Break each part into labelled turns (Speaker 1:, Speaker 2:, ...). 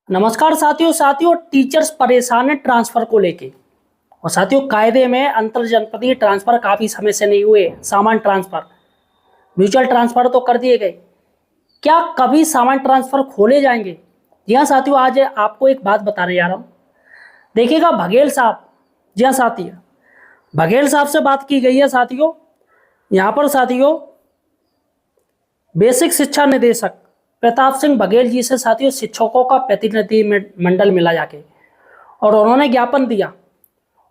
Speaker 1: नमस्कार साथियों टीचर्स परेशान है ट्रांसफर को लेके। और साथियों कायदे में अंतर जनपदीय ट्रांसफर काफी समय से नहीं हुए। सामान ट्रांसफर, म्यूचुअल ट्रांसफर तो कर दिए गए, क्या कभी सामान ट्रांसफर खोले जाएंगे? जी हाँ साथियों, आज आपको एक बात बताने जा रहा हूँ। देखिएगा बघेल साहब, जी हाँ साथियों, बघेल साहब से बात की गई है साथियों। यहाँ पर साथियों बेसिक शिक्षा निदेशक प्रताप सिंह बघेल जी से साथियों शिक्षकों का प्रतिनिधि मंडल मिला जाके, और उन्होंने ज्ञापन दिया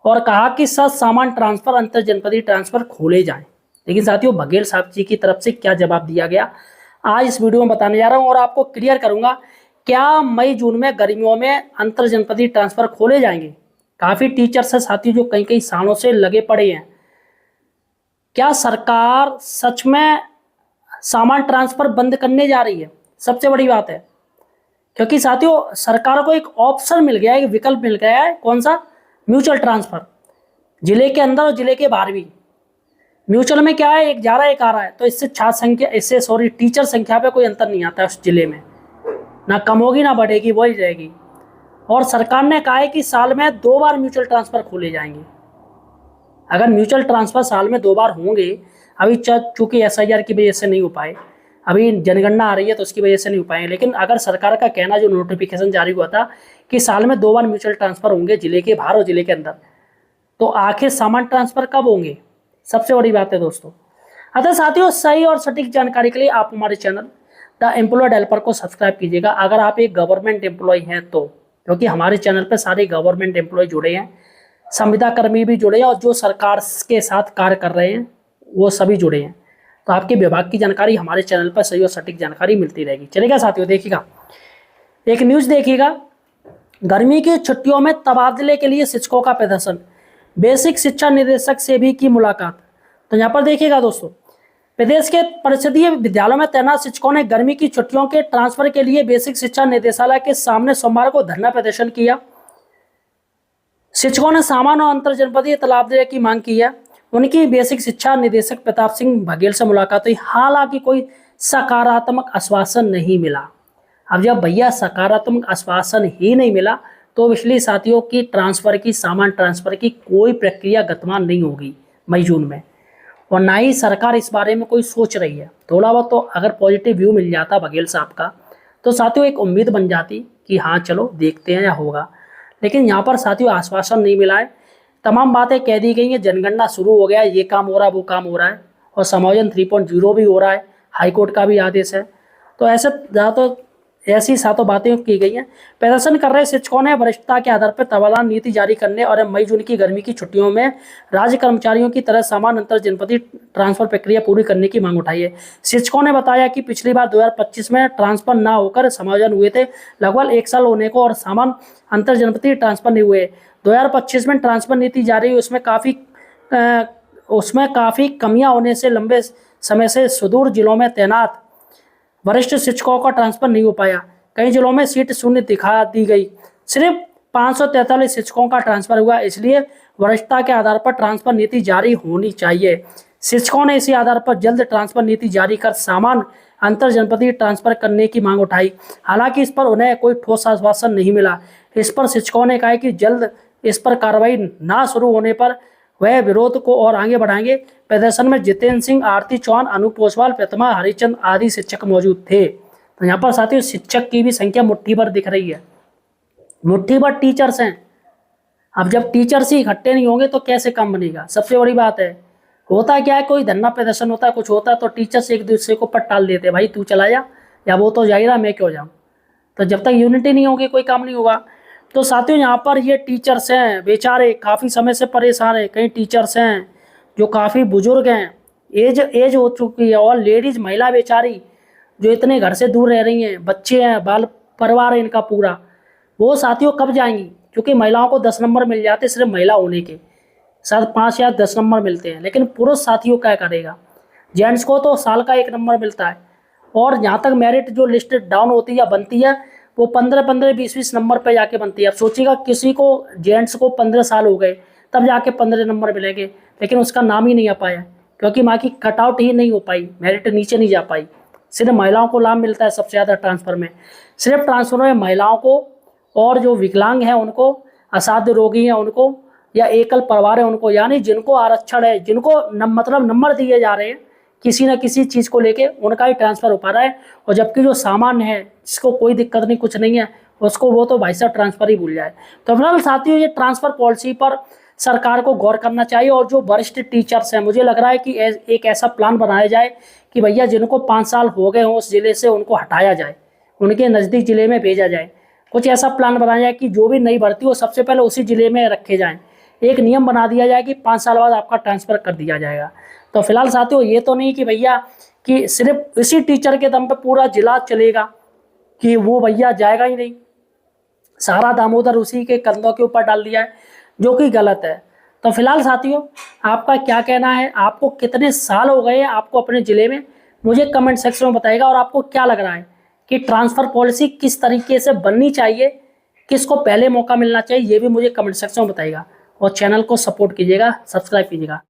Speaker 1: और कहा कि सर सामान ट्रांसफर अंतर जनपदीय ट्रांसफर खोले जाएं। लेकिन साथियों बघेल साहब जी की तरफ से क्या जवाब दिया गया, आज इस वीडियो में बताने जा रहा हूं और आपको क्लियर करूंगा। क्या मई जून में गर्मियों में अंतर जनपदीय ट्रांसफर खोले जाएंगे? काफी टीचर्स है साथियों जो कई कई सालों से लगे पड़े हैं। क्या सरकार सच में सामान ट्रांसफर बंद करने जा रही है? सबसे बड़ी बात है, क्योंकि साथियों सरकार को एक ऑप्शन मिल गया है, एक विकल्प मिल गया है। कौन सा? Mutual transfer. जिले के अंदर और जिले के बाहर भी। म्यूचुअल में क्या है, एक जा रहा है एक आ रहा है, तो इससे छात्र संख्या, इससे टीचर संख्या पे कोई अंतर नहीं आता है उस जिले में, ना कम होगी ना बढ़ेगी, वही रहेगी। और सरकार ने कहा है कि साल में 2 बार म्यूचुअल ट्रांसफर खोले जाएंगे। अगर म्यूचुअल ट्रांसफर साल में 2 बार होंगे, अभी चूंकि SIR की वजह से नहीं हो पाए, अभी जनगणना आ रही है तो उसकी वजह से नहीं हो पाए, लेकिन अगर सरकार का कहना जो नोटिफिकेशन जारी हुआ था कि साल में 2 बार म्यूचुअल ट्रांसफर होंगे जिले के बाहर और जिले के अंदर, तो आखिर सामान ट्रांसफर कब होंगे? सबसे बड़ी बात है दोस्तों। अतः साथियों सही और सटीक जानकारी के लिए आप हमारे चैनल द एम्प्लॉयड हेल्पर को सब्सक्राइब कीजिएगा, अगर आप एक गवर्नमेंट एम्प्लॉय हैं तो, क्योंकि हमारे चैनल पर सारे गवर्नमेंट एम्प्लॉय जुड़े हैं, संविदा कर्मी भी जुड़े हैं और जो सरकार के साथ कार्य कर रहे हैं वो सभी जुड़े हैं। तो आपके विभाग की जानकारी हमारे चैनल पर सही और सटीक जानकारी मिलती रहेगी। चलेगा साथियों, देखिएगा एक न्यूज़ देखिएगा। गर्मी की छुट्टियों में तबादले के लिए शिक्षकों का प्रदर्शन, बेसिक शिक्षा निदेशक से भी की मुलाकात। तो यहाँ पर देखिएगा दोस्तों, प्रदेश के परिषदीय विद्यालयों में तैनात शिक्षकों ने गर्मी की छुट्टियों के ट्रांसफर के लिए बेसिक शिक्षा निदेशालय के सामने सोमवार को धरना प्रदर्शन किया। शिक्षकों ने सामान और अंतर जनपदीय तबादले की मांग की है। उनकी बेसिक शिक्षा निदेशक प्रताप सिंह बघेल से मुलाकात हुई, हालांकि कोई सकारात्मक आश्वासन नहीं मिला। अब जब भैया सकारात्मक आश्वासन ही नहीं मिला तो इसलिए साथियों की ट्रांसफर की, सामान ट्रांसफर की कोई प्रक्रिया गतिमान नहीं होगी मई जून में, और ना ही सरकार इस बारे में कोई सोच रही है। थोड़ा बहुत तो अगर पॉजिटिव व्यू मिल जाता बघेल साहब का तो साथियों एक उम्मीद बन जाती कि हाँ चलो देखते हैं या होगा, लेकिन यहाँ पर साथियों आश्वासन नहीं मिला है। तमाम बातें कह दी गई हैं, जनगणना शुरू हो गया है, ये काम हो रहा है, वो काम हो रहा है, और समायोजन 3.0 भी हो रहा है, हाईकोर्ट का भी आदेश है। तो ऐसे ज़्यादा ऐसी सातों बातें की गई हैं। प्रदर्शन कर रहे शिक्षकों ने वरिष्ठता के आधार पर तबादला नीति जारी करने और मई जून की गर्मी की छुट्टियों में राज्य कर्मचारियों की तरह समान अंतर जनपदीय ट्रांसफर प्रक्रिया पूरी करने की मांग उठाई है। शिक्षकों ने बताया कि पिछली बार 2025 में ट्रांसफर न होकर समायोजन हुए थे, लगभग 1 साल होने को और समान अंतर जनपदीय ट्रांसफर नहीं हुए। 2025 में ट्रांसफर नीति जारी हुई, उसमें काफ़ी कमियां होने से लंबे समय से सुदूर जिलों में तैनात वरिष्ठ शिक्षकों का ट्रांसफर नहीं हो पाया। कई जिलों में सीट शून्य दिखा दी गई। सिर्फ 543 शिक्षकों का ट्रांसफर हुआ, इसलिए वरिष्ठता के आधार पर ट्रांसफर नीति जारी होनी चाहिए। शिक्षकों ने इसी आधार पर जल्द ट्रांसफर नीति जारी कर सामान अंतर जनपदीय ट्रांसफर करने की मांग उठाई। हालांकि इस पर उन्हें कोई ठोस आश्वासन नहीं मिला। इस पर शिक्षकों ने कहा कि जल्द इस पर कार्रवाई ना शुरू होने पर वह विरोध को और आगे बढ़ाएंगे। प्रदर्शन में जितेंद्र सिंह, आरती चौहान, अनूप ओसवाल, प्रतिमा हरिचंद आदि शिक्षक मौजूद थे। तो यहाँ पर साथियों शिक्षक की भी संख्या मुट्ठी भर दिख रही है, मुट्ठी भर टीचर्स हैं। अब जब टीचर्स ही इकट्ठे नहीं होंगे तो कैसे काम बनेगा? सबसे बड़ी बात है, होता क्या है, कोई धरना प्रदर्शन होता है, कुछ होता है तो टीचर्स एक दूसरे को पट टाल देते हैं, भाई तू चला जा, या वो तो जा ही रहा, मैं क्यों जाऊँ। तो जब तक यूनिटी नहीं होगी कोई काम नहीं होगा। तो साथियों यहाँ पर ये टीचर्स हैं बेचारे काफ़ी समय से परेशान हैं। कई टीचर्स हैं जो काफ़ी बुजुर्ग हैं, एज हो चुकी है, और लेडीज़ महिला बेचारी जो इतने घर से दूर रह रही हैं, बच्चे हैं, बाल परिवार है इनका पूरा, वो साथियों कब जाएंगी? क्योंकि महिलाओं को 10 नंबर मिल जाते सिर्फ महिला होने के, शायद 5 या 10 नंबर मिलते हैं, लेकिन पुरुष साथियों क्या करेगा? जेंट्स को तो साल का 1 नंबर मिलता है, और जहाँ तक मेरिट जो लिस्ट डाउन होती है या बनती है वो 15-15, 20-20 नंबर पे जाके बनती है। अब सोचिएगा किसी को, जेंट्स को 15 साल हो गए तब जाके 15 नंबर मिलेंगे, लेकिन उसका नाम ही नहीं आ पाया क्योंकि माँ की कटआउट ही नहीं हो पाई, मेरिट नीचे नहीं जा पाई। सिर्फ महिलाओं को लाभ मिलता है सबसे ज़्यादा ट्रांसफ़र में। सिर्फ ट्रांसफ़र में महिलाओं को और जो विकलांग हैं उनको, असाध्य रोगी हैं उनको, या एकल परिवार है उनको, यानी जिनको आरक्षण है, जिनको मतलब नंबर दिए जा रहे हैं किसी न किसी चीज़ को लेके, उनका ही ट्रांसफ़र हो पा रहा है। और जबकि जो सामान्य है, जिसको कोई दिक्कत नहीं, कुछ नहीं है, उसको वो तो भाई साहब ट्रांसफ़र ही भूल जाए। तो फिलहाल साथियों, ये ट्रांसफ़र पॉलिसी पर सरकार को गौर करना चाहिए। और जो वरिष्ठ टीचर्स हैं, मुझे लग रहा है कि एक ऐसा प्लान बनाया जाए कि भैया जिनको 5 साल हो गए हों उस ज़िले से, उनको हटाया जाए, उनके नज़दीक ज़िले में भेजा जाए। कुछ ऐसा प्लान बनाया जाए कि जो भी नई भर्ती हो सबसे पहले उसी ज़िले में रखे जाएँ। एक नियम बना दिया जाए कि 5 साल बाद आपका ट्रांसफ़र कर दिया जाएगा। तो फिलहाल साथियों, ये तो नहीं कि भैया कि सिर्फ इसी टीचर के दम पे पूरा जिला चलेगा, कि वो भैया जाएगा ही नहीं, सारा दामोदर उसी के कंधों के ऊपर डाल दिया है, जो कि गलत है। तो फिलहाल साथियों, आपका क्या कहना है? आपको कितने साल हो गए आपको अपने ज़िले में? मुझे कमेंट सेक्शन में बताइएगा। और आपको क्या लग रहा है कि ट्रांसफ़र पॉलिसी किस तरीके से बननी चाहिए, किसको पहले मौका मिलना चाहिए, ये भी मुझे कमेंट सेक्शन में बताइएगा। और चैनल को सपोर्ट कीजिएगा, सब्सक्राइब कीजिएगा।